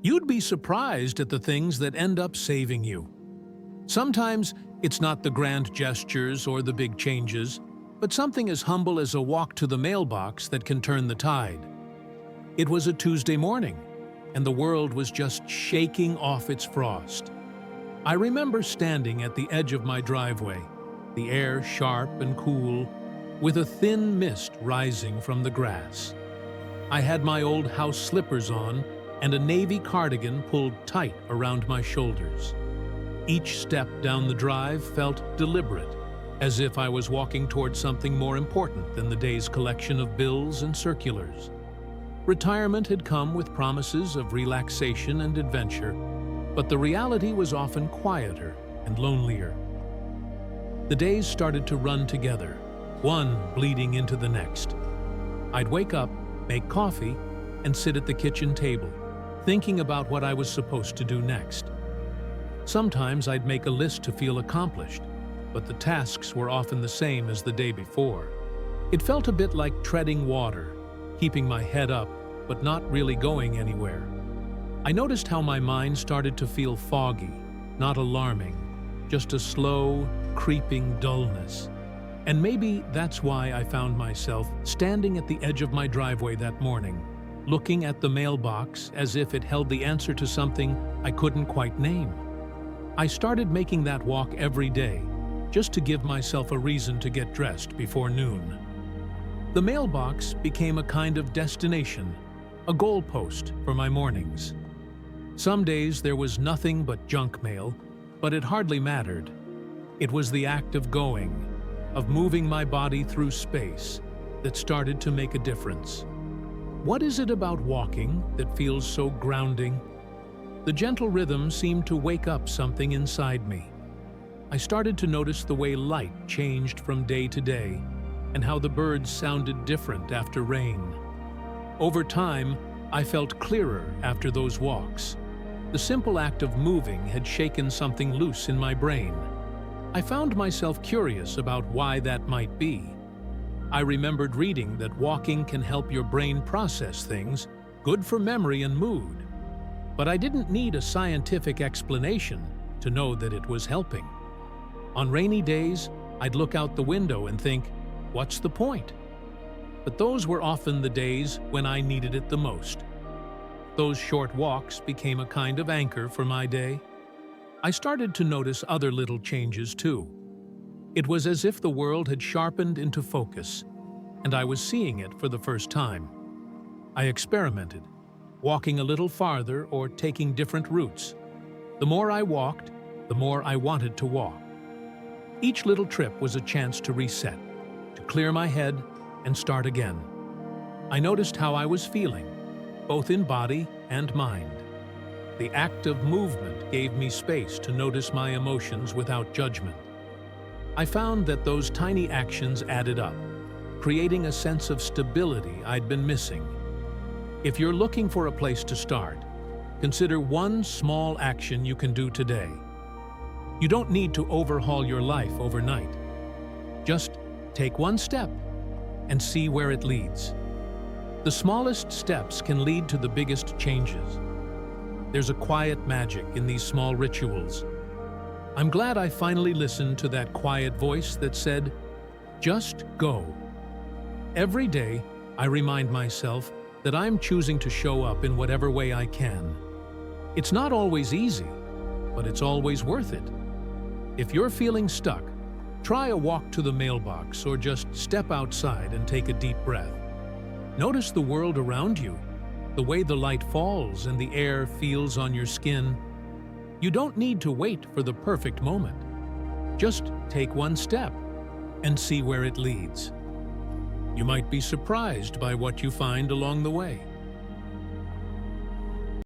You'd be surprised at the things that end up saving you. Sometimes it's not the grand gestures or the big changes, but something as humble as a walk to the mailbox that can turn the tide. It was a Tuesday morning, and the world was just shaking off its frost. I remember standing at the edge of my driveway, the air sharp and cool, with a thin mist rising from the grass. I had my old house slippers on and a navy cardigan pulled tight around my shoulders. Each step down the drive felt deliberate, as if I was walking toward something more important than the day's collection of bills and circulars. Retirement had come with promises of relaxation and adventure, but the reality was often quieter and lonelier. The days started to run together, one bleeding into the next. I'd wake up, make coffee, and sit at the kitchen table, thinking about what I was supposed to do next. Sometimes I'd make a list to feel accomplished, but the tasks were often the same as the day before. It felt a bit like treading water, keeping my head up, but not really going anywhere. I noticed how my mind started to feel foggy, not alarming, just a slow, creeping dullness. And maybe that's why I found myself standing at the edge of my driveway that morning, looking at the mailbox as if it held the answer to something I couldn't quite name. I started making that walk every day, just to give myself a reason to get dressed before noon. The mailbox became a kind of destination, a goalpost for my mornings. Some days there was nothing but junk mail, but it hardly mattered. It was the act of going, of moving my body through space, that started to make a difference. What is it about walking that feels so grounding? The gentle rhythm seemed to wake up something inside me. I started to notice the way light changed from day to day, and how the birds sounded different after rain. Over time, I felt clearer after those walks. The simple act of moving had shaken something loose in my brain. I found myself curious about why that might be. I remembered reading that walking can help your brain process things, good for memory and mood. But I didn't need a scientific explanation to know that it was helping. On rainy days, I'd look out the window and think, what's the point? But those were often the days when I needed it the most. Those short walks became a kind of anchor for my day. I started to notice other little changes too. It was as if the world had sharpened into focus, and I was seeing it for the first time. I experimented, walking a little farther or taking different routes. The more I walked, the more I wanted to walk. Each little trip was a chance to reset, to clear my head and start again. I noticed how I was feeling, both in body and mind. The act of movement gave me space to notice my emotions without judgment. I found that those tiny actions added up, creating a sense of stability I'd been missing. If you're looking for a place to start, consider one small action you can do today. You don't need to overhaul your life overnight. Just take one step and see where it leads. The smallest steps can lead to the biggest changes. There's a quiet magic in these small rituals. I'm glad I finally listened to that quiet voice that said, just go. Every day, I remind myself that I'm choosing to show up in whatever way I can. It's not always easy, but it's always worth it. If you're feeling stuck, try a walk to the mailbox or just step outside and take a deep breath. Notice the world around you, the way the light falls and the air feels on your skin. You don't need to wait for the perfect moment. Just take one step and see where it leads. You might be surprised by what you find along the way.